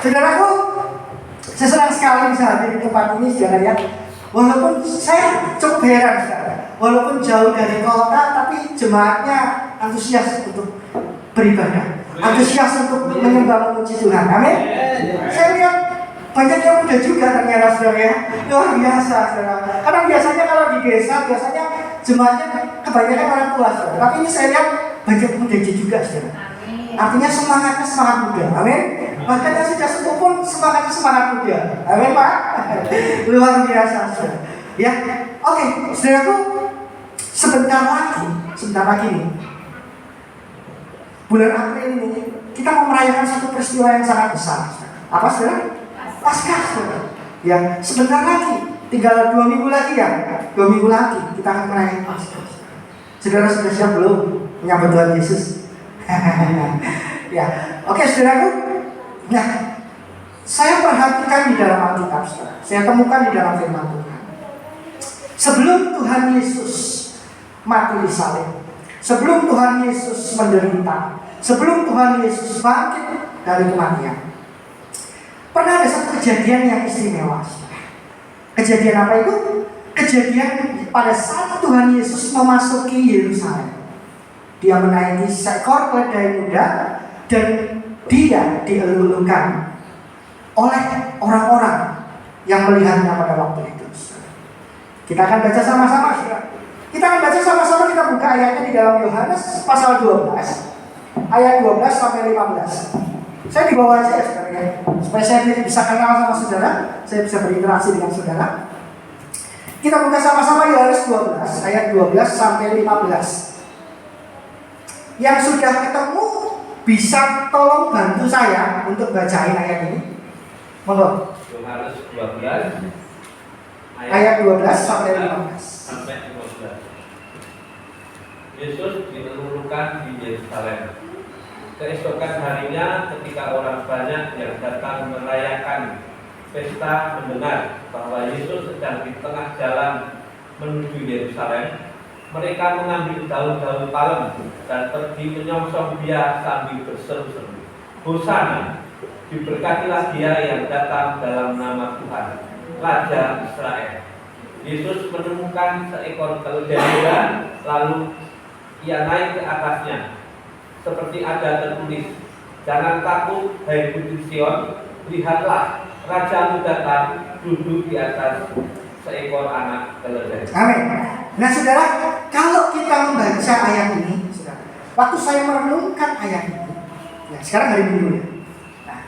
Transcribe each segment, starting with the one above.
Saudaraku, saya senang sekali bisa hadir di tempat ini, saudara ya. Walaupun saya cukup heran, saudara. Walaupun jauh dari kota, tapi jemaatnya antusias untuk beribadah, antusias untuk menyembah memuji Tuhan. Amin. Saya lihat banyak yang muda juga ternyata, saudara ya. Luar biasa, saudara. Karena biasanya kalau di desa, biasanya jemaatnya kebanyakan orang tua, saudara. Tapi ini saya lihat banyak muda juga, saudara. Artinya semangatnya semangat muda. Amin. Bahkan yang sudah sepuh pun semangatnya semangat muda. Amin, Pak. Luar biasa, saudara. Ya, oke, saudaraku, sebentar lagi nih, bulan April ini kita mau merayakan satu peristiwa yang sangat besar. Apa, saudara? Paskah, saudara. Ya, sebentar lagi, tinggal 2 minggu lagi ya. 2 minggu lagi kita akan merayakan Paskah. Saudara sudah siap belum menyambut Tuhan Yesus? Ya, oke, saudaraku. Nah, saya perhatikan di dalam Alkitab, saudara. Saya temukan di dalam firman Tuhan. Sebelum Tuhan Yesus mati di salib, sebelum Tuhan Yesus menderita, sebelum Tuhan Yesus bangkit dari kematian, pernah ada satu kejadian yang istimewa. Kejadian apa itu? Kejadian pada saat Tuhan Yesus memasuki Yerusalem. Dia menaiki seekor keledai muda dan dia dielulukan oleh orang-orang yang melihatnya pada waktu itu. Kita akan baca sama-sama. Kita akan baca sama-sama, kita buka ayatnya di dalam Yohanes pasal 12 ayat 12 sampai 15. Saya di bawah aja, saudara ya, supaya saya bisa kenal sama saudara, saya bisa berinteraksi dengan saudara. Kita buka sama-sama Yohanes 12 ayat 12 sampai 15. Yang sudah ketemu bisa tolong bantu saya untuk bacain ayat ini. Monggo. Yohanes 12 ayat 12 sampai 15. Yesus dilulukan di Yerusalem. Keesokan harinya, ketika orang banyak yang datang merayakan pesta mendengar bahwa Yesus sedang di tengah jalan menuju Yerusalem, mereka mengambil daun-daun palem dan pergi menyongsong dia sambil berseru-seru, "Hosana, diberkatilah dia yang datang dalam nama Tuhan, Raja Israel." Yesus menemukan seekor keledai muda, lalu ia naik ke atasnya. Seperti ada tertulis, "Jangan takut, hai putri Sion, lihatlah, rajamu datang duduk di atas seekor anak keledai." Amin. Nah, saudara, kalau kita membaca ayat ini, saudara, waktu saya merenungkan ayat ini, ya sekarang hari Minggu ya. Nah,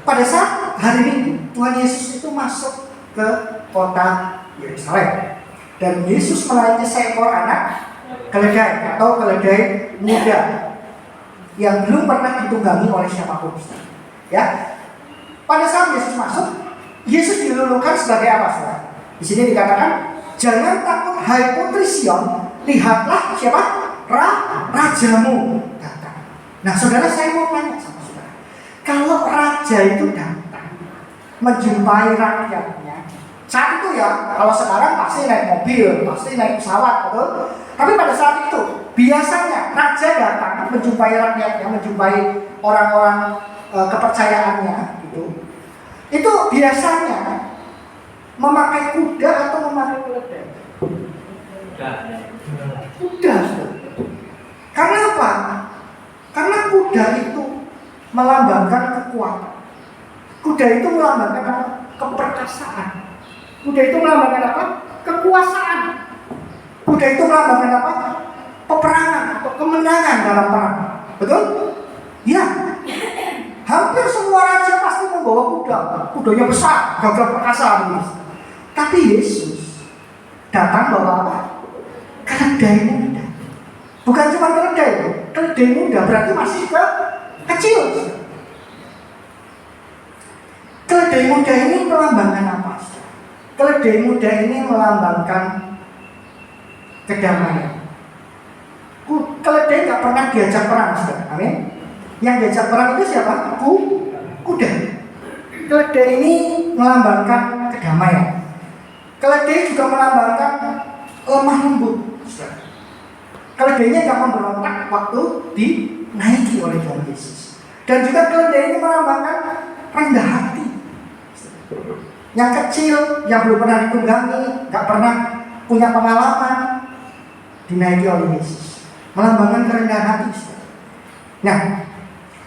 pada saat hari Minggu, Tuhan Yesus itu masuk ke kota Yerusalem dan Yesus melayani seekor anak keledai atau keledai muda yang belum pernah ditunggangi oleh siapapun. Ya, pada saat Yesus masuk, Yesus dilulukan sebagai apa, saudara? Di sini dikatakan, "Jangan takut, hai putri Sion, lihatlah siapa? Rajamu datang." Nah, saudara, saya mau tanya sama saudara, kalau raja itu datang menjumpai rakyatnya, saat itu ya, kalau sekarang pasti naik mobil, pasti naik pesawat, betul? Tapi pada saat itu, biasanya raja datang menjumpai rakyatnya, menjumpai orang-orang kepercayaannya, gitu. Itu biasanya memakai kuda atau memakai keledai? Kuda. Karena apa? Karena kuda itu melambangkan kekuatan. Kuda itu melambangkan apa? Keperkasaan. Kuda itu melambangkan apa? Kekuasaan. Kuda itu melambangkan apa? Peperangan atau kemenangan dalam perang. Betul? Ya. Hampir semua raja pasti membawa kuda. Kudanya besar, gagah perkasa. Tapi Yesus datang bawa apa? Keledai muda. Bukan cuma keledai, keledai muda berarti masih kecil. Keledai muda ini melambangkan apa? Keledai muda ini melambangkan kedamaian. Keledai nggak pernah diajak perang, saudara. Amin. Yang diajak perang itu siapa? Kuda. Keledai ini melambangkan kedamaian. Keledai juga melambangkan lemah lembut. Keledainya nggak memberontak waktu dinaiki oleh Tuhan Yesus. Dan juga keledai ini melambangkan rendah hati. Yang kecil, yang belum pernah ditunggangi, nggak pernah punya pengalaman, dinaiki oleh Yesus, melambangkan kerendahan hati. Nah,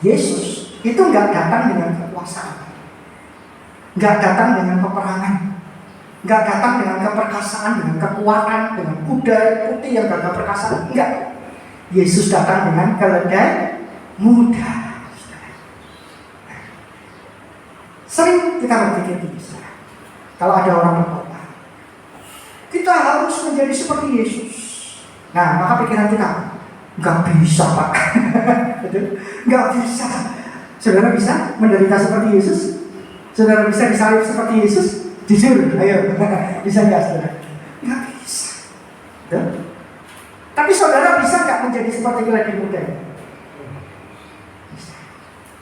Yesus itu nggak datang dengan kekuasaan, nggak datang dengan peperangan, nggak datang dengan keperkasaan, dengan kekuatan, dengan kuda putih yang gagah perkasa. Enggak. Yesus datang dengan keledai muda. Sering kita berpikir begini, kalau ada orang berkhotbah, kita harus menjadi seperti Yesus. Nah, maka pikiran kita, nggak bisa Pak, nggak bisa. Saudara bisa menderita seperti Yesus? Saudara bisa disalib seperti Yesus? Jujur, ayo, bisa nggak saudara? Nggak bisa. Tapi saudara bisa nggak menjadi seperti keledai muda? Bisa.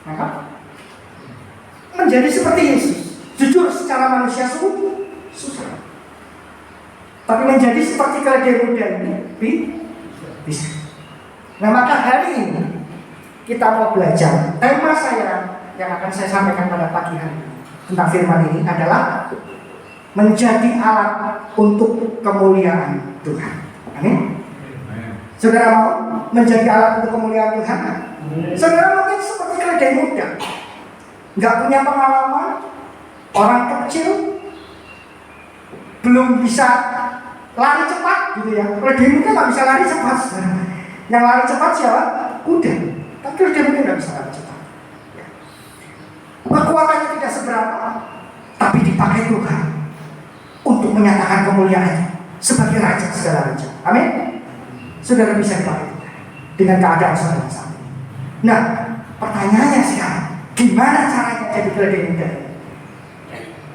Maka menjadi seperti Yesus, jujur secara manusia susah. Tapi menjadi seperti keledai muda ini bisa. Nah, maka hari ini kita mau belajar. Tema saya yang akan saya sampaikan pada pagi hari ini tentang firman ini adalah menjadi alat untuk kemuliaan Tuhan. Amin. Saudara mau menjadi alat untuk kemuliaan Tuhan? Saudara mungkin seperti keledai muda, nggak punya pengalaman, orang kecil, belum bisa lari cepat, gitu ya. Keledai muda nggak bisa lari cepat. Yang lari cepat siapa? Kuda. Tapi keledai muda nggak bisa lari cepat. Kekuatannya tidak seberapa, tapi dipakai Tuhan untuk menyatakan kemuliaannya sebagai raja segala raja. Amin. Saudara bisa dipakai Tuhan dengan keadaan saudara saat ini. Nah, pertanyaannya sekarang, gimana caranya jadi keledai muda?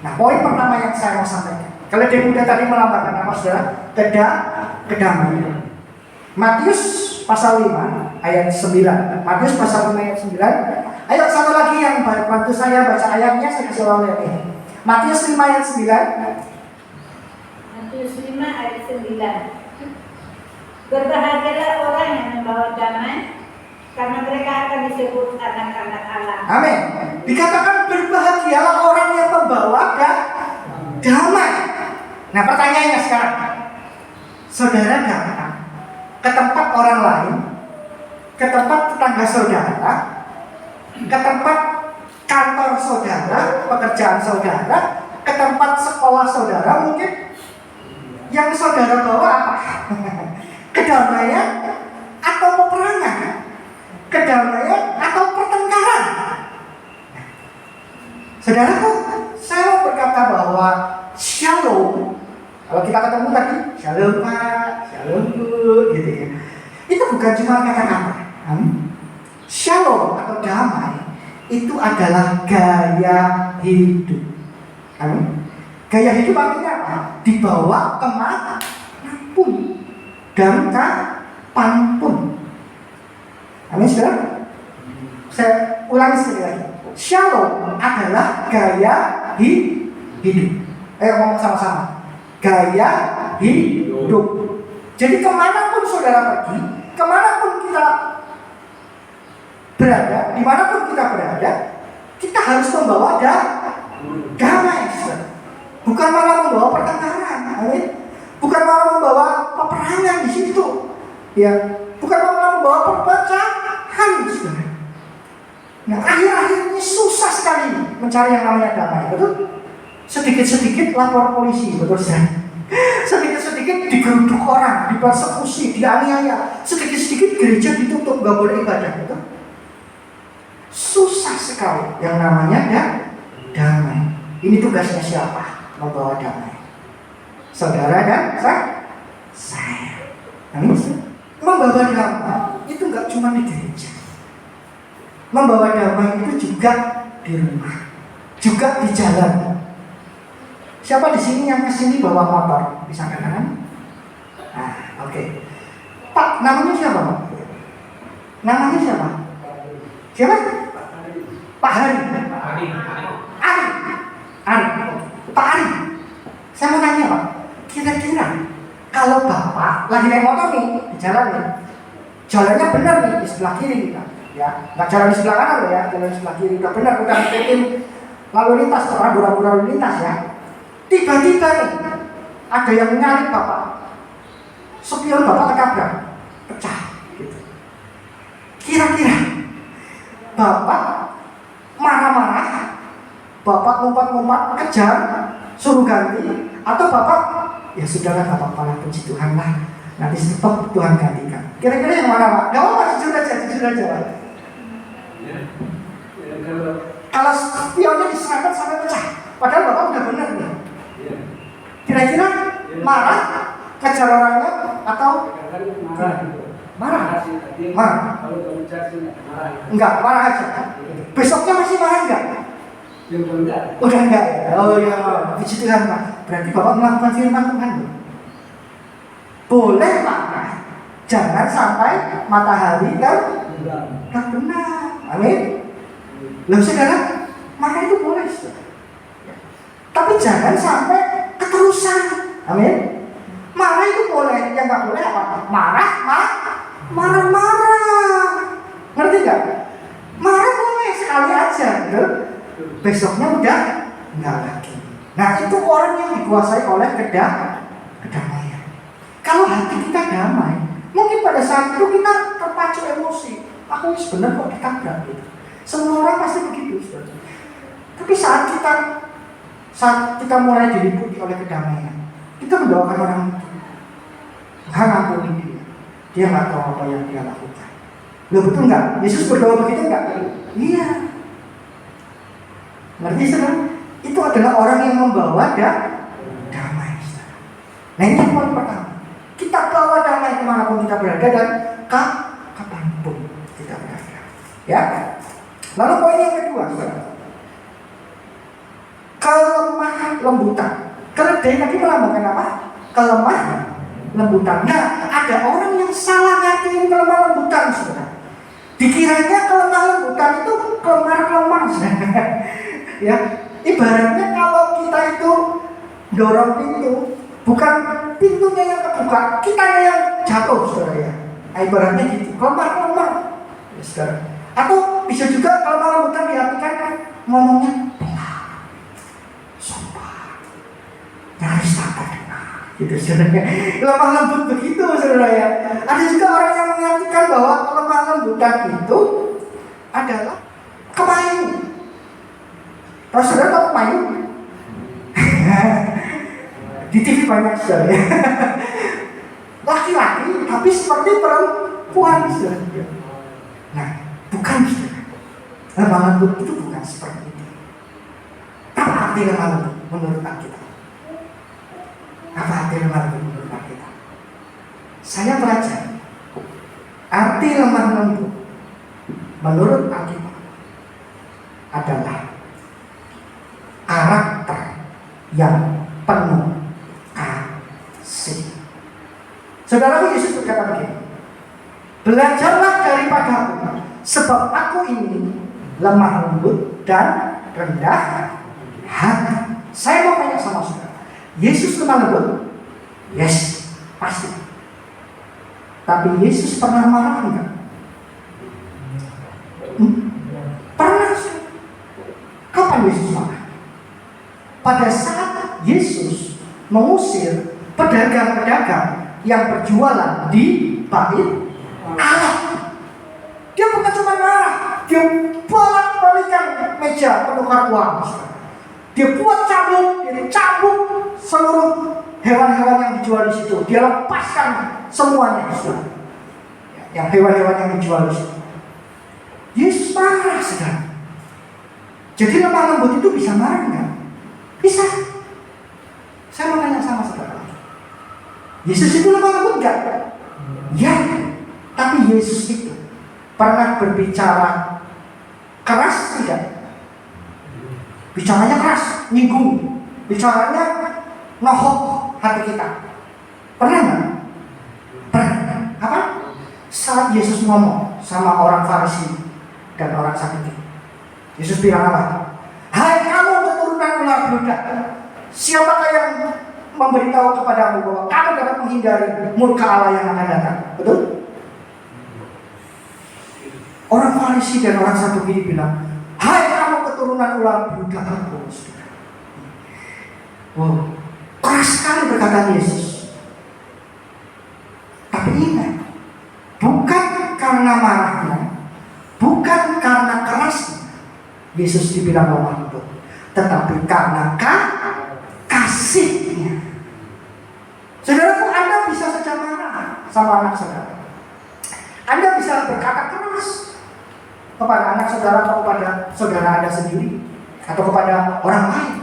Nah, poin pertama yang saya mau sampaikan, keledai muda tadi melambangkan apa saudara? Kedamaian. Matius pasal 5 ayat 9. Matius pasal 5 ayat 9. Ayo satu lagi yang bantu saya baca ayatnya, saya kasih tahu ini. Matius 5 ayat 9. Matius 5 ayat 9. Berbahagialah orang yang membawa damai, karena mereka akan disebut anak-anak Allah. Amin. Dikatakan berbahagialah orang yang membawa damai. Nah, pertanyaannya sekarang, saudara datang ke tempat orang lain, ke tempat tetangga saudara, ke tempat kantor saudara, pekerjaan saudara, ke tempat sekolah saudara, mungkin yang saudara bawa apa? Kedamaian atau peperangan? Kedamaian atau pertengkaran? Saudaraku, saya mau berkata bahwa shalom. Kalau kita ketemu tadi, shalom Pak, shalom Bu, gitu ya. Itu bukan cuma kata-kata. Shalom atau damai itu adalah gaya hidup. Amin. Gaya hidup artinya apa? Dibawa kemanapun dan kapanpun. Amin, saudara. Saya ulangi sekali lagi. Shalom adalah gaya hidup. Ayo ngomong sama-sama. Gaya hidup. Jadi kemanapun saudara pergi, kemanapun kita berada, dimanapun kita berada, kita harus membawa damai. Bukan malah membawa pertengkaran. Amin. Bukan malah membawa peperangan di situ. Ya, bukan malah membawa perpecahan. Nah, akhir-akhir ini susah sekali mencari yang namanya damai, betul? Sedikit-sedikit lapor polisi, betul saja. Sedikit-sedikit digeruduk orang, dipersekusi, dianiaya. Sedikit-sedikit gereja ditutup, nggak boleh ibadah, betul? Susah sekali yang namanya damai. Ini tugasnya siapa? Membawa damai. Saudara dan saya. Amin. Membawa damai itu nggak cuma di gereja. Membawa damai itu juga di rumah, juga di jalan. Siapa di sini yang kesini bawa motor? Bisa kanan? Nah, oke. Pak, namanya siapa Pak? Namanya siapa? Siapa? Pak Hari. Ari. Pak Ari. Saya mau tanya Pak, kira-kira kalau Bapak lagi naik motor nih di jalan nih, jalannya benar nih di sebelah kiri kita. Ya, nggak jalan di sebelah kanan loh ya, jalan di sebelah kiri. Udah benar, udah ngikutin lalu lintas, rambu-rambu lalu lintas ya. Tiba-tiba nih ada yang nyalip bapak, spion bapak ketabrak, pecah. Gitu. Kira-kira bapak marah-marah, bapak lompat-lompat kejar, suruh ganti, atau bapak ya sudahlah nggak apa-apa, puji Tuhan lah, nanti stop Tuhan gantikan. Kira-kira yang mana pak? Gak apa-apa, jujur aja. Kalau spionnya diserahkan sampai pecah, padahal bapak udah benar nih. Kira-kira marah, kejar orangnya, atau marah? Enggak, marah aja. Besoknya masih marah enggak? Udah enggak ya? Oh ya, puji Tuhan Pak. Berarti bapak melakukan firman Tuhan. Boleh marah, jangan sampai matahari terbenam. Amin. Lalu saudara, marah itu boleh, saudara. Tapi jangan sampai keterusan. Amin. Marah itu boleh, yang nggak boleh apa? Marah. Ngerti nggak? Marah boleh sekali aja, gitu. Besoknya udah nggak lagi. Nah itu orang yang dikuasai oleh kedamaian. Kalau hati kita damai, mungkin pada saat itu kita terpacu emosi. Aku sebenarnya kok ditabrak gitu. Semua orang pasti begitu, saudara. Tapi saat kita mulai diliputi oleh kedamaian, kita mendoakan orang itu, Tuhan ampuni dia. Dia nggak tahu apa yang dia lakukan. Loh betul nggak? Yesus berdoa begitu nggak? Iya. Ngerti saudara? Itu adalah orang yang membawa damai, saudara. Nah ini yang poin pertama. Kita bawa damai kemanapun kita berada dan kapanpun kita berada. Ya. Lalu poin yang kedua, saudara. Kelemah lembutan. Keledai tadi melambangkan apa? Kelemah lembutan. Nah, ada orang yang salah ngertiin kelemah lembutan, saudara. Dikiranya kelemah lembutan itu kelemar-kelemar, saudara. Ya, ibaratnya kalau kita itu dorong pintu, bukan pintunya yang terbuka, kita yang jatuh, saudara ya. Nah, ibaratnya gitu, kelemar-kelemar, ya, saudara. Atau bisa juga kelemah lembutan diartikan ngomongnya nyaris tak dengar, gitu saudara. Lemah lembut begitu, saudara ya. Ada juga orang yang mengartikan bahwa lemah lembutan itu adalah kemayu. Tahu saudara tahu kemayu? Di TV banyak, saudara ya. Laki-laki tapi seperti perempuan, saudara. Nah, bukan, saudara. Lemah lembut itu bukan seperti itu. Apa arti lemah lembut menurut kita? Apa arti lemah lembut menurut kita? Saya belajar arti lemah lembut menurut Alkitab adalah karakter yang penuh kasih. Saudara Yesus berkata begini, belajarlah daripadaku, sebab aku ini lemah lembut dan rendah hati. Saya mau tanya sama saudara, Yesus lemah lembut? Yes, pasti. Tapi Yesus pernah marah enggak? Pernah. Kapan Yesus marah? Pada saat Yesus mengusir pedagang-pedagang yang berjualan di bait Allah. Dia bukan cuma marah, dia bolak-balikan meja penukar uang. Dia buat cambuk, dia cambuk seluruh hewan-hewan yang dijual di situ. Dia lepaskan semuanya, saudara. Yang hewan-hewan yang dijual di situ. Yesus marah, saudara. Jadi lemah lembut itu bisa marah enggak? Bisa. Saya mau tanya sama saudara. Yesus itu lemah lembut enggak? Ya. Tapi Yesus itu pernah berbicara keras tidak? Bicaranya keras, nyinggung. Bicaranya nohok hati kita. Pernah nggak? Pernah. Apa? Saat Yesus ngomong sama orang Farisi dan orang Saduki, Yesus bilang apa? Hai kamu keturunan ular beludak, siapakah yang memberitahu kepadamu bahwa kamu dapat menghindari murka Allah yang akan datang? Betul? Orang Farisi dan orang Saduki bilang, hai kamu keturunan keturunan ular budak. Wow, keras sekali perkataan Yesus. Tapi ingat, bukan karena marahnya, bukan karena kerasnya Yesus dibilang lemah lembut, tetapi karena kasihnya. Saudaraku, Anda bisa saja marah sama anak saudara. Anda bisa berkata keras kepada anak saudara atau kepada saudara Anda sendiri atau kepada orang lain.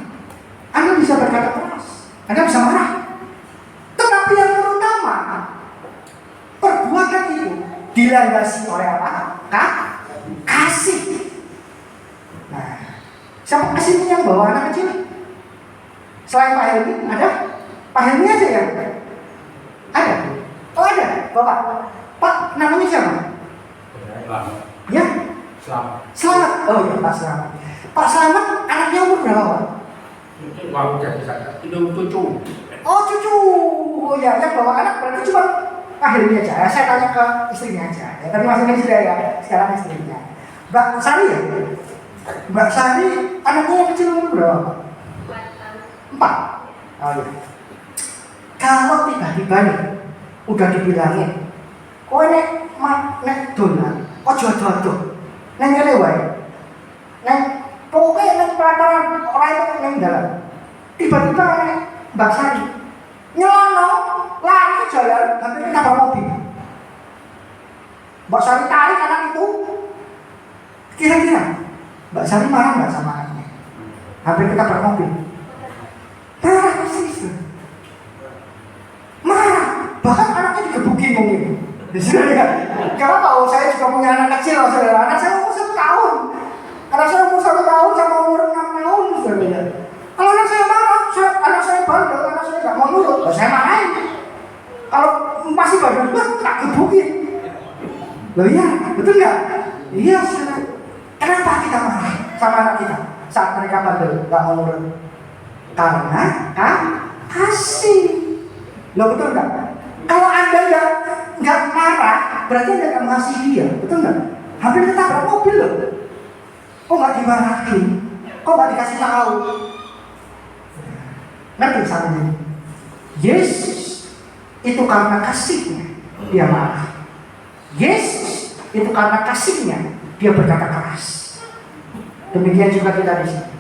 Anda bisa berkata keras, Anda bisa marah. Tetapi yang terutama, perbuatan itu dilandasi oleh apa? Kasih. Nah, siapa kasih ini yang bawa anak kecil? Selain Pak Helmi, ada? Pak Helmi aja ya? Ada? Oh ada, Bapak. Pak, namanya siapa? Ya? Selamat. Oh iya, Pak Selamat. Pak Selamat, anaknya umur berapa, Pak? Itu cucu. Oh cucu. Oh ya, yang bawa anak berarti cuma Pak Helmi aja. Ya, saya tanya ke istrinya aja. Ya, tadi masih kecil ya, sekarang istrinya. Mbak Sari ya? Mbak Sari, anaknya yang kecil umur berapa, Pak? 4. Oh iya. Kalau tiba-tiba nih, udah dibilangin, kowe nek dolan, ojo ado-ado. Neng kene wae. Neng pokoke neng pelataran ora itu neng dalan. Tiba-tiba nek Mbak Sari nyelono lari ke jalan, hampir ketabrak mobil. Mbak Sari tarik anak itu. Kira-kira Mbak Sari marah nggak sama anaknya? Hampir ketabrak mobil. Marah pasti. Marah. Bahkan anaknya digebukin mungkin. Karena tahu saya juga punya anak kecil, saudara. Anak saya umur 1 tahun. Anak saya umur 1 tahun sama umur 6 tahun, saudara. Kalau anak saya marah, anak saya bandel, anak saya nggak mau nurut, saya marahin. Kalau masih bandel, tak gebukin. Loh iya, betul nggak? Iya, saudara. Kenapa kita marah sama anak kita saat mereka bandel, nggak mau nurut? Karena kasih. Loh betul nggak? Kalau Anda nggak marah, berarti Anda nggak mengasihi dia, betul nggak? Hampir ketabrak mobil loh. Kok nggak dimarahin? Kok nggak dikasih tahu? Ngerti sama ini? Yesus itu karena kasihnya dia marah. Yesus itu karena kasihnya dia berkata keras. Demikian juga kita di sini.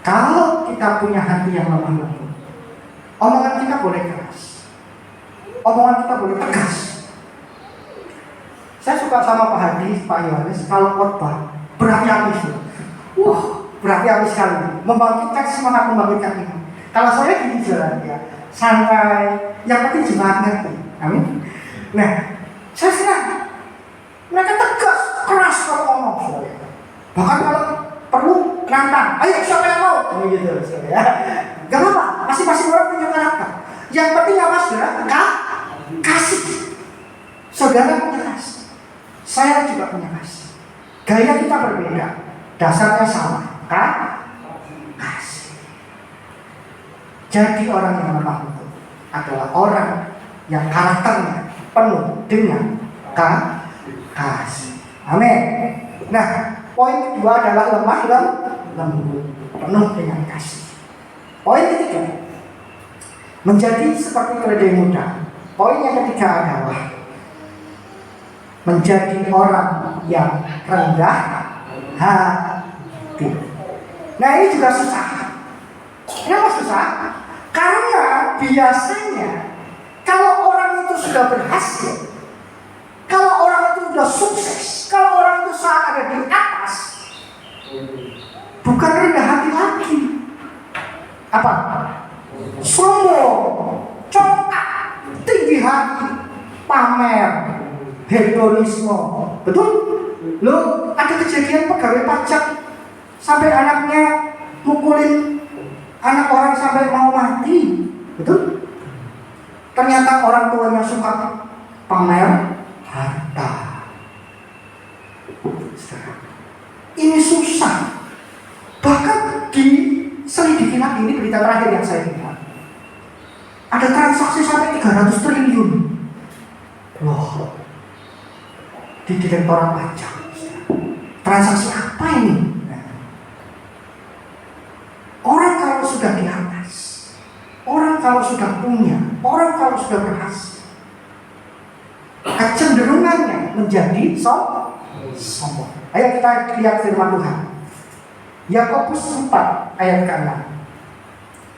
Kalau kita punya hati yang lemah lembut, omongan kita boleh keras, omongan kita boleh tegas. Saya suka sama Pak Hadi, Pak Yohanes, kalau khotbah berapi-api sih. Wah, berapi-api sekali, membangkitkan semangat, membangkitkan iman. Kalau saya gini jalan ya, santai, yang penting jemaat ngerti. Amin. Nah, saya senang. Mereka tegas, keras kalau ngomong, saudara. Bahkan kalau perlu nantang, ayo siapa yang mau? Gitu, ya. Gak apa-apa, masing-masing orang punya karakter. Yang penting apa, saudara? Kasih. Saudara punya kasih, saya juga punya kasih. Gaya kita berbeda, dasarnya sama, kan? Kasih. Jadi orang yang lemah lembut adalah orang yang karakternya penuh dengan kasih. Amin. Nah, poin kedua adalah lemah lembut, penuh dengan kasih. Poin ketiga, menjadi seperti keledai muda. Poin yang ketiga adalah menjadi orang yang rendah hati. Nah ini juga susah. Kenapa susah? Karena biasanya kalau orang itu sudah berhasil, kalau orang itu sudah sukses, kalau orang itu saat ada di atas, bukan rendah hati lagi. Apa? Sombong, congkak, tinggi hati, pamer, hedonisme. Betul? Loh, ada kejadian pegawai pajak sampai anaknya mukulin anak orang sampai mau mati. Betul? Ternyata orang tuanya suka pamer harta. Ini susah. Bahkan diselidiki lagi, ini berita terakhir yang saya lihat. Ada transaksi sampai 300 triliun. Loh, di Direktorat Pajak. Transaksi apa ini? Nah, sudah di atas, orang kalau sudah punya, orang kalau sudah berhasil, kecenderungannya menjadi sombong. Ayo kita lihat firman Tuhan. Yakobus 4 ayat ke-6.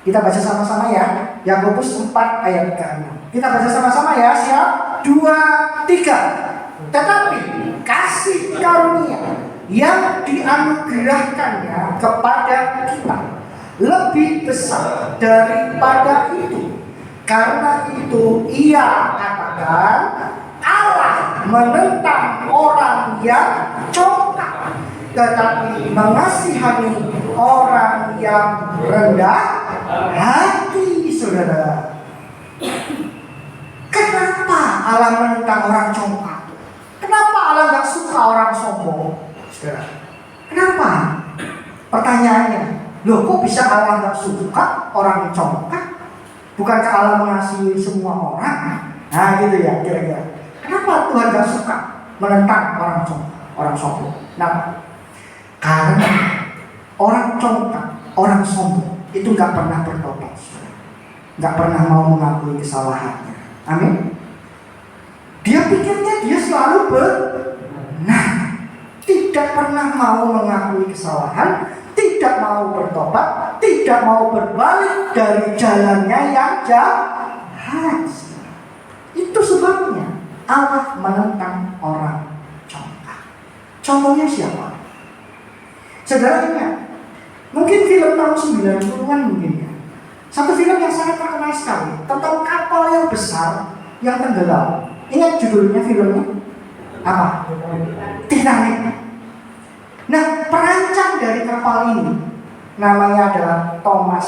Kita baca sama-sama ya. Yakobus 4 ayat ke-6. Kita baca sama-sama ya. Siap? 2, 3. Tetapi kasih karunia yang dianugerahkannya kepada kita lebih besar daripada itu. Karena itu ia katakan, Allah menentang orang yang congkak, tetapi mengasihani orang yang rendah hati. Saudara, kenapa Allah menentang orang congkak? Kenapa Allah gak suka orang sombong? Saudara, kenapa? Pertanyaannya, loh kok bisa Allah gak suka orang congkak? Bukankah Allah mengasihi semua orang? Nah gitu ya kira-kira. Kenapa Tuhan gak suka menentang orang sombong? Nah, karena orang congkak, orang sombong itu gak pernah bertobat, gak pernah mau mengakui kesalahannya. Amin. Dia pikirnya dia selalu benar, tidak pernah mau mengakui kesalahan, tidak mau bertobat, tidak mau berbalik dari jalannya yang jahat. Itu sebabnya Allah menentang orang congkak. Contohnya siapa? Saudara ingat, mungkin film tahun 90-an mungkin ya. Satu film yang sangat terkenal sekali tentang kapal yang besar yang tenggelam. Ingat judulnya filmnya? Apa? Titanic. Nah, perancang dari kapal ini namanya adalah Thomas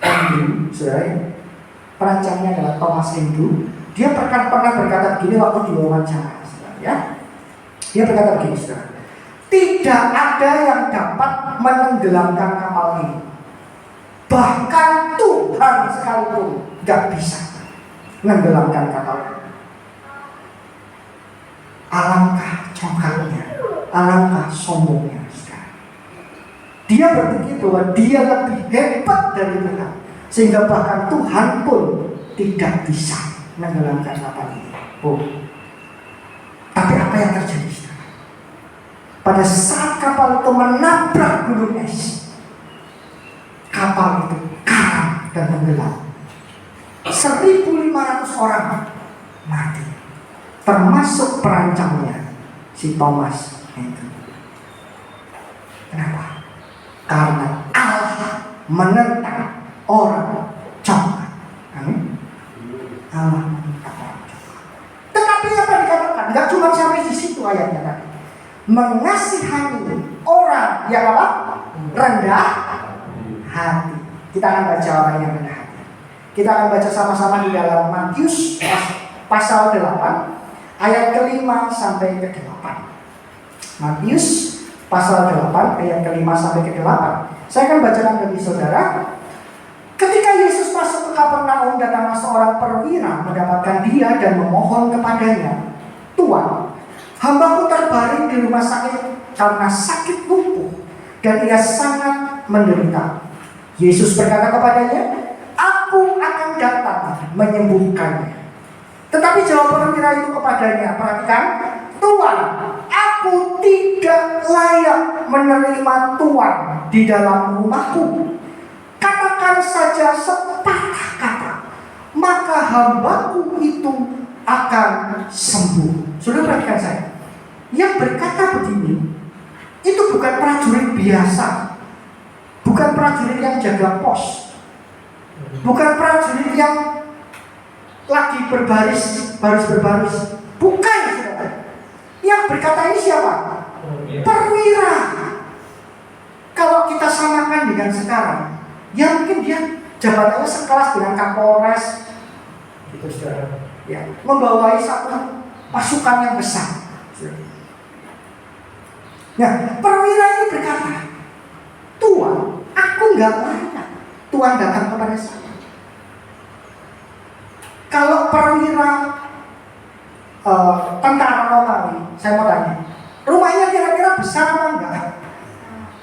Andrew. Saudara, perancangnya adalah Thomas Andrew. Dia pernah berkata begini waktu diwawancara, ya. Dia berkata begini, saudara. Tidak ada yang dapat menenggelamkan kapal ini. Bahkan Tuhan sekalipun tidak bisa menenggelamkan kapal ini. Alangkah congkaknya, alangkah sombongnya, saudara. Dia berpikir bahwa dia lebih hebat dari Tuhan, sehingga bahkan Tuhan pun tidak bisa menenggelamkan kapal ini. Tapi apa yang terjadi, saudara? Pada saat kapal itu menabrak gunung es, kapal itu karam dan tenggelam. 1.500 orang mati, termasuk perancangnya, si Thomas Andrew. Kenapa? Karena Allah menentang orang congkak. Amin. Allah menentang orang congkak. Tetapi apa dikatakan? Gak cuma sampai di situ ayatnya tadi. Mengasihani orang yang apa? Rendah hati. Kita akan baca orang yang rendah hati. Kita akan baca sama-sama di dalam Matius pasal 8 ayat ke-5 sampai ke-8. Matius pasal 8 ayat ke-5 sampai ke-8. Saya akan bacakan bagi saudara. Ketika Yesus masuk ke Kapernaum, datanglah seorang perwira mendapatkan dia dan memohon kepadanya, "Tuan, hambaku terbaring di rumah sakit karena sakit lumpuh dan ia sangat menderita." Yesus berkata kepadanya, "Aku akan datang menyembuhkannya." Tetapi jawab perwira itu kepadanya, perhatikan, "Tuan, aku tidak layak menerima Tuan di dalam rumahku. Katakan saja sepatah kata, maka hambaku itu akan sembuh." Sudah perhatikan saya. Yang berkata begini, itu bukan prajurit biasa, bukan prajurit yang jaga pos, bukan prajurit yang lagi baris berbaris. Bukan, saudara. Yang berkata ini siapa? Perwira. Kalau kita samakan dengan sekarang, ya mungkin dia jabatannya sekelas dengan Kapolres, gitu, saudara. Ya, membawai satu pasukan yang besar. Nah, perwira ini berkata, "Tuan, aku nggak layak Tuan datang kepada saya." Kalau perwira tentara Romawi, saya mau tanya, rumahnya kira-kira besar apa enggak?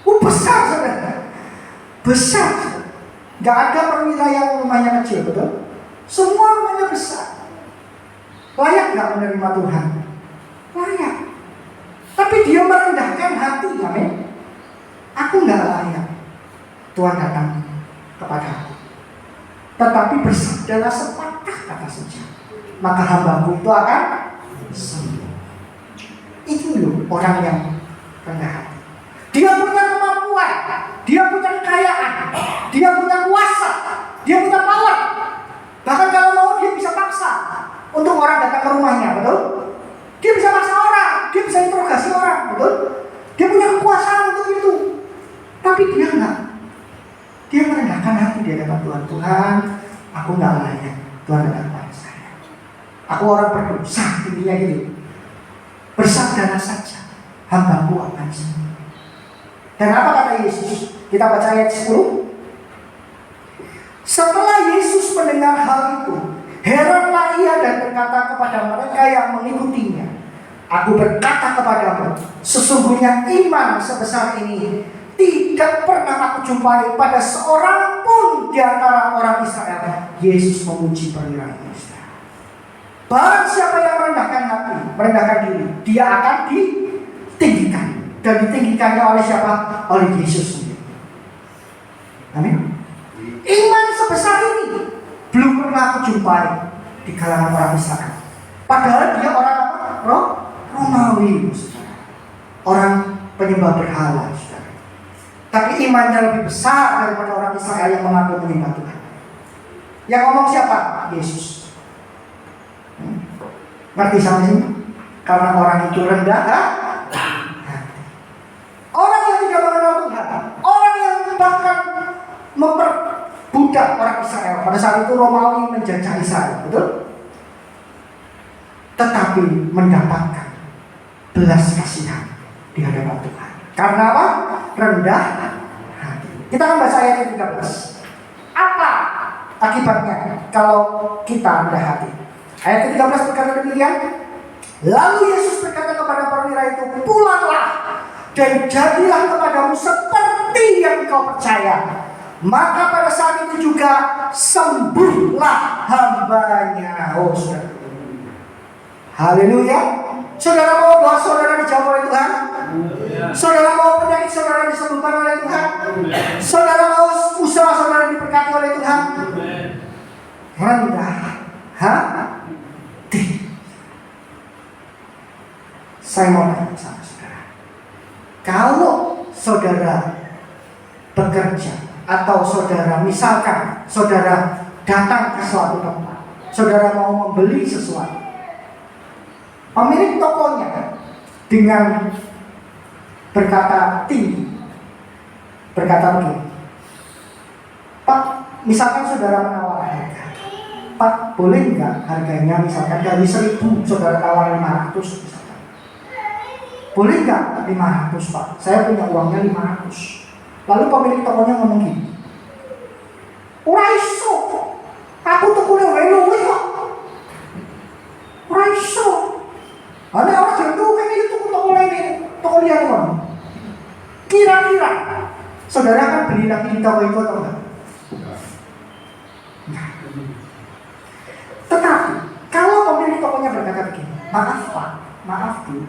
Besar, saudara. Besar. Gak ada perwira yang rumahnya kecil, betul? Semua rumahnya besar. Layak gak menerima Tuhan? Layak. Tapi dia merendahkan hati, amin. Aku gak layak Tuhan datang kepada aku. Tetapi bersabdalah sepatah kata saja, maka hambaku itu akan sembuh. Itu loh orang yang rendah hati. Dia punya kemampuan, dia punya kekayaan, dia punya kuasa, dia punya power. Bahkan kalau mau dia bisa paksa untuk orang datang ke rumahnya, betul? Dia bisa paksa orang, dia bisa interogasi orang, betul? Dia punya kekuasaan untuk itu. Tapi dia enggak. Dia merendahkan hati di hadapan Tuhan. Tuhan, aku enggak layak Tuhan datang kepada saya. Aku orang berdosa, intinya gitu. Bersabdalah saja, hambaku akan sembuh. Dan apa kata Yesus? Kita baca ayat 10. Setelah Yesus mendengar hal itu, heranlah ia dan berkata kepada mereka yang mengikutinya, aku berkata kepadamu, sesungguhnya iman sebesar ini tidak pernah aku jumpai pada seorang pun di antara orang Israel. Yesus memuji perwira Israel. Barang siapa yang merendahkan hati, merendahkan diri, dia akan ditinggikan. Dan ditinggikannya oleh siapa? Oleh Yesus sendiri. Amin. Iman sebesar ini belum pernah aku jumpai di kalangan orang Israel. Padahal dia orang apa? Romawi, orang penyembah berhala. Tapi imannya lebih besar daripada orang Israel yang mengaku menyembah Tuhan. Yang ngomong siapa? Yesus. Ngerti sampai sini? Karena orang itu rendah hati. Orang yang tidak mengenal Tuhan, orang yang bahkan memperbudak orang Israel. Pada saat itu Romawi menjajah Israel, betul? Tetapi mendapatkan belas kasihan di hadapan Tuhan. Karena apa? Rendah hati. Kita akan baca ayat 13. Apa akibatnya kalau kita rendah hati? Ayat 13 berkata demikian. Lalu Yesus berkata kepada perwira itu, pulanglah dan jadilah kepadamu seperti yang kau percaya. Maka pada saat itu juga sembuhlah hambanya. Oh, saudara. Haleluya. Saudara mau doa saudara dijawab oleh Tuhan? Saudara mau penyakit saudara disembuhkan oleh Tuhan? Saudara mau usaha saudara diberkati oleh Tuhan? Rendah hati. Saya mau tanya sama saudara. Kalau saudara bekerja atau saudara misalkan saudara datang ke suatu tempat, saudara mau membeli sesuatu, pemilik tokonya dengan berkata tinggi, berkata begini, Pak, misalkan saudara menawar harga, Pak, boleh nggak harganya misalkan dari 1.000 saudara tawar 500 misalkan. Boleh nggak 500 Pak? Saya punya uangnya 500. Lalu pemilik tokonya ngomong gini, ora iso, aku tukune wae luwih kok. Ora iso. Ana orang jantung kan itu toko lain, toko liar kok. Kira-kira saudara kan beli lagi di toko itu atau enggak? Nah. Tetapi kalau pemilik tokonya berkata begini, maaf Pak, maaf Bu,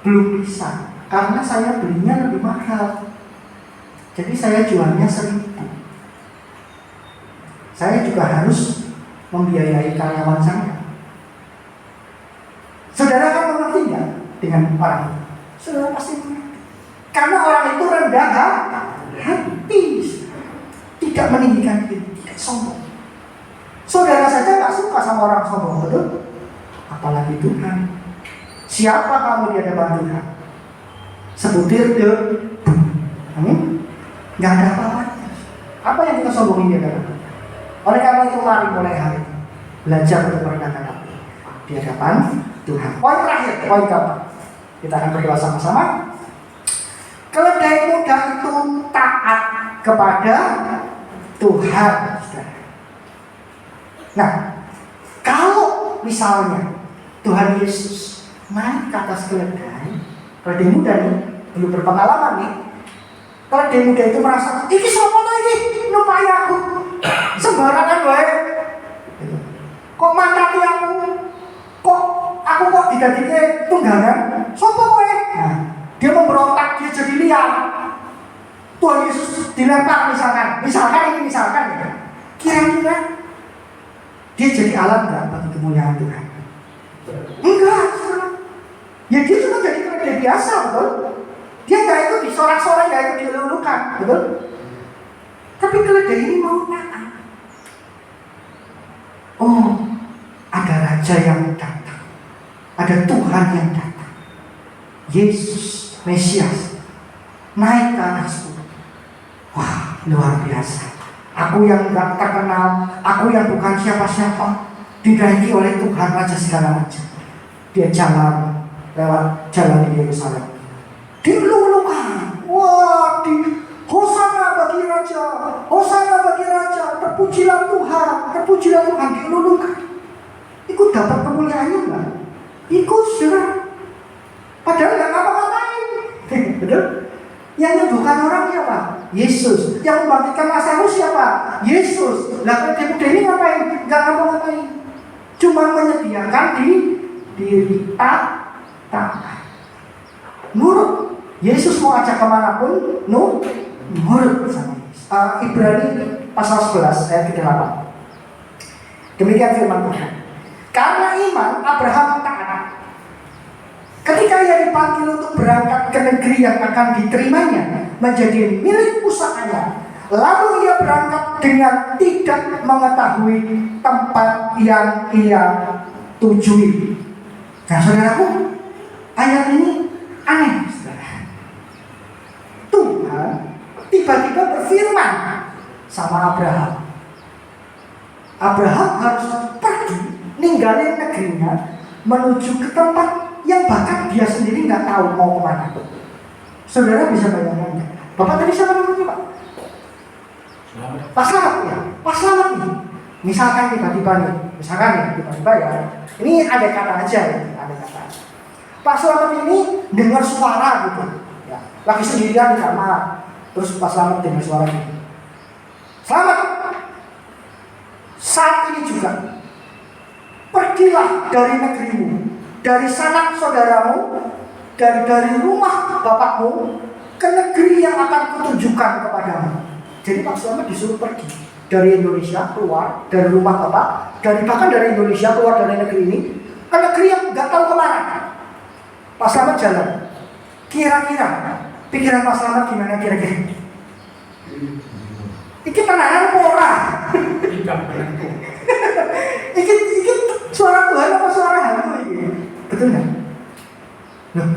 belum bisa, karena saya belinya lebih mahal. Jadi saya jualnya 1.000. Saya juga harus membiayai karyawan saya. Saudara kan mengerti nggak dengan orang itu? Saudara pasti mengerti. Karena orang itu rendah hati, tidak meninggikan diri, tidak sombong. Saudara saja nggak suka sama orang sombong, betul? Apalagi Tuhan. Siapa kamu di hadapan Tuhan? Sebutir debu. Amin. Nggak ada apa-apanya. Apa yang kita sombongin di hadapan Tuhan? Oleh karena itu mari mulai hari ini belajar untuk merendahkan hati di hadapan Tuhan. Poin terakhir, poin keempat. Kita akan berdoa sama-sama. Keledai muda itu taat kepada Tuhan. Nah, kalau misalnya Tuhan Yesus naik ke atas keledai muda nih, belum berpengalaman nih. Keledai muda itu merasa, ini sama numpai aku. Sembarangan wae. Kok mantati aku? Kok aku kok didadike tunggangan? Sopo kowe? Nah, dia memberontak, dia jadi liar. Tuhan Yesus dilempar misalkan ya. Kira-kira dia jadi alat enggak bagi kemuliaan Tuhan? Enggak. Ya dia cuma jadi keledai biasa, betul? Dia nggak ikut disorak-sorai, nggak ikut dilulukan, betul? Tapi keledai ini mau taat. Oh, ada Raja yang datang, ada Tuhan yang datang, Yesus Mesias naik ke atas bumi. Wah, luar biasa. Aku yang nggak terkenal, aku yang bukan siapa-siapa, dinaiki oleh Tuhan Raja segala macam. Dia jalan lewat jalan di Yerusalem, dilulukan. Wah, Hosana bagi Raja, Hosana bagi Raja, terpujilah Tuhan, dilulukan. Ikut dapat kemuliaannya enggak? Ikut sudah. Padahal nggak ngapa-ngapain. Betul? Yang nyembuhkan orang siapa? Yesus. Yang membangkitkan Lazarus siapa? Yesus. Lah pemuda ini ngapain? Nggak ngapa-ngapain. Cuma menyediakan diri taat. Nurut. Yesus mau ajak kemanapun, nurut sama Yesus. Ibrani pasal 11 ayat 8. Demikian firman Tuhan. Karena iman Abraham taat. Ketika ia dipanggil untuk berangkat ke negeri yang akan diterimanya menjadi milik usahanya, lalu ia berangkat dengan tidak mengetahui tempat yang ia tujui. Nah, saudaraku, ayat ini aneh, saudara. Tuhan tiba-tiba berfirman sama Abraham. Abraham harus pergi, ninggalin negerinya, menuju ke tempat yang bahkan dia sendiri nggak tahu mau kemana. Saudara bisa bayangkan nggak? Bapak tadi siapa namanya, Pak? Pak Slamet ya. Pak Slamet nih. Misalkan tiba-tiba ya. Ini ada kata aja ya, ada kata. Pak Slamet ini dengar suara gitu. Ya, lagi sendirian di kamar. Terus Pak Slamet dengar suara gitu. Selamat. Saat ini juga pergilah dari negerimu, dari sanak saudaramu, dari rumah bapakmu ke negeri yang akan kutunjukkan kepadamu. Jadi Pak Slamet disuruh pergi dari Indonesia, keluar dari rumah bapak, bahkan dari Indonesia keluar dari negeri ini ke negeri yang nggak tahu kemana. Pak Slamet jalan. Kira-kira pikiran Pak Slamet gimana kira-kira? Iki tenanan ora. Iki suara Tuhan apa suara hantu ini? Betul nggak? Loh,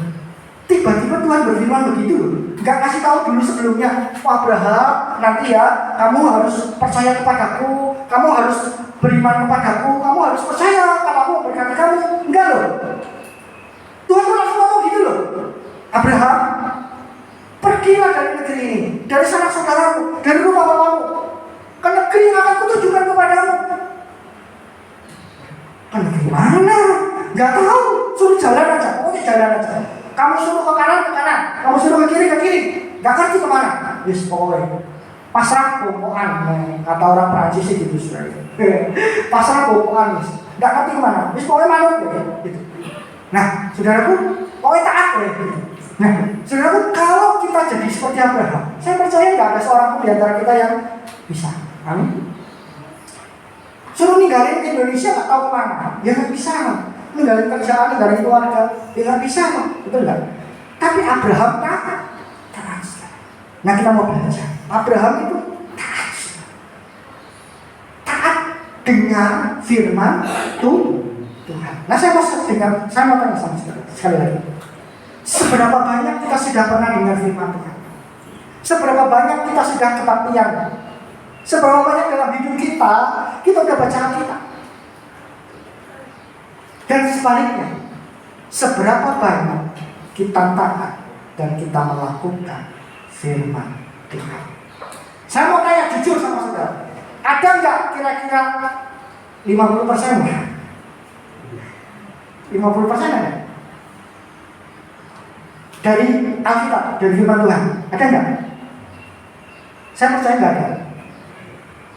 tiba-tiba Tuhan berfirman begitu loh. Nggak kasih tahu dulu sebelumnya. Abraham, nanti ya kamu harus percaya kepadaku, kamu harus beriman kepadaku, kamu harus percaya kalau aku berkata kamu. Enggak loh. Tuhan tuh langsung ngomong gitu loh. Abraham, pergilah dari negeri ini, dari sanak saudaramu, dari rumah bapakmu, ke negeri yang akan kutunjukkan kepadamu. Ke negeri mana? Gak tahu. Suruh jalan aja, pokoknya jalan aja. Kamu suruh ke kanan, kamu suruh ke kiri. Gak ngerti kemana. Yes, pokoknya pasrah bohongan, kata orang Prancis sih gitu sebenarnya. Pasrah bohongan, gak ngerti kemana. Yes, pokoknya manut gitu. Nah, saudaraku, pokoknya taat gitu. Nah, saudaraku, kalau kita jadi seperti Abraham, saya percaya nggak ada seorang pun di antara kita yang bisa. Amin. Suruh ninggalin Indonesia nggak tahu kemana, ya nggak bisa. Ninggalin kerjaan, ninggalin keluarga, ya nggak bisa, betul nggak? Tapi Abraham taat. Nah, kita mau belajar. Abraham itu taat dengan firman Tuhan. Nah, saya mau tanya sama sekali lagi. Seberapa banyak kita sudah pernah dengar firman Tuhan? Seberapa banyak kita sudah kebaktian? Seberapa banyak dalam hidup kita udah baca Alkitab? Dan sebaliknya, seberapa banyak kita taat dan kita melakukan firman Tuhan? Saya mau tanya jujur sama saudara, ada nggak kira-kira 50%? 50% ada? Dari Alkitab, dari firman Tuhan, ada nggak? Saya percaya nggak ada.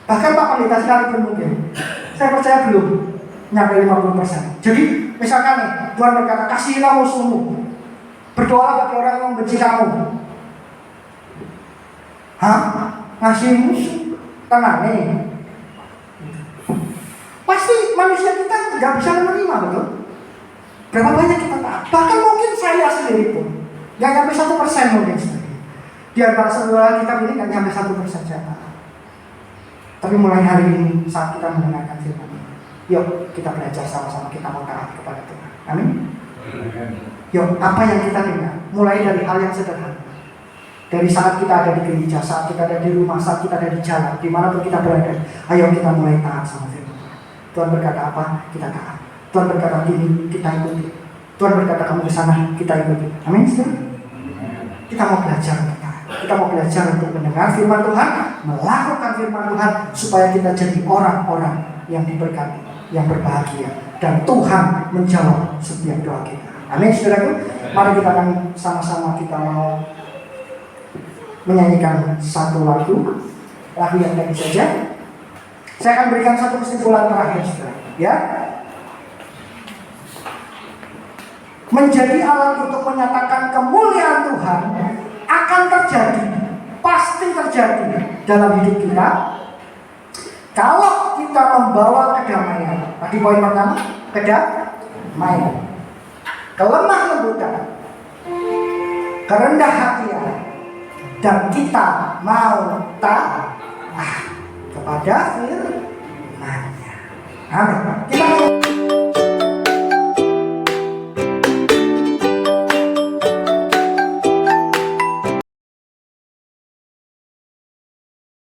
Bahkan Pak Pendeta sekalipun mungkin, saya percaya belum nyampe 50%. Jadi misalkan nih, Tuhan berkata, kasihilah musuhmu, berdoa bagi orang yang membenci kamu. Hah? Ngasih musuh? Tenang nih. Pasti manusia kita nggak bisa menerima, betul? Berapa banyak kita taat? Bahkan mungkin saya sendiri pun nggak nyampe 1% mungkin sendiri. Di antara saudara kita ini nggak nyampe 1% saya taat. Tapi mulai hari ini saat kita mendengarkan firman ini, yuk kita belajar sama-sama, kita mau taat kepada Tuhan. Amin. Yuk, apa yang kita dengar, mulai dari hal yang sederhana. Dari saat kita ada di gereja, saat kita ada di rumah, saat kita ada di jalan, dimanapun kita berada, ayo kita mulai taat sama firman Tuhan. Tuhan berkata apa, kita taat. Tuhan berkata gini, kita ikuti. Tuhan berkata kamu ke sana, kita ikuti. Amin. Kita mau belajar untuk taat. Kita mau belajar untuk mendengar firman Tuhan, melakukan firman Tuhan, supaya kita jadi orang-orang yang diberkati, yang berbahagia, dan Tuhan menjawab setiap doa kita. Amin, saudaraku. Mari kita akan sama-sama kita mau menyanyikan satu lagu yang tadi saja. Saya akan berikan satu kesimpulan terakhir, saudara. Ya, menjadi alat untuk menyatakan kemuliaan Tuhan akan terjadi, pasti terjadi dalam hidup kita kalau kita membawa kedamaian. Tadi poin pertama, kedamaian, kelemah lembutan, kerendah hatian, dan kita mau taat kepada firman-Nya. Amin. Kita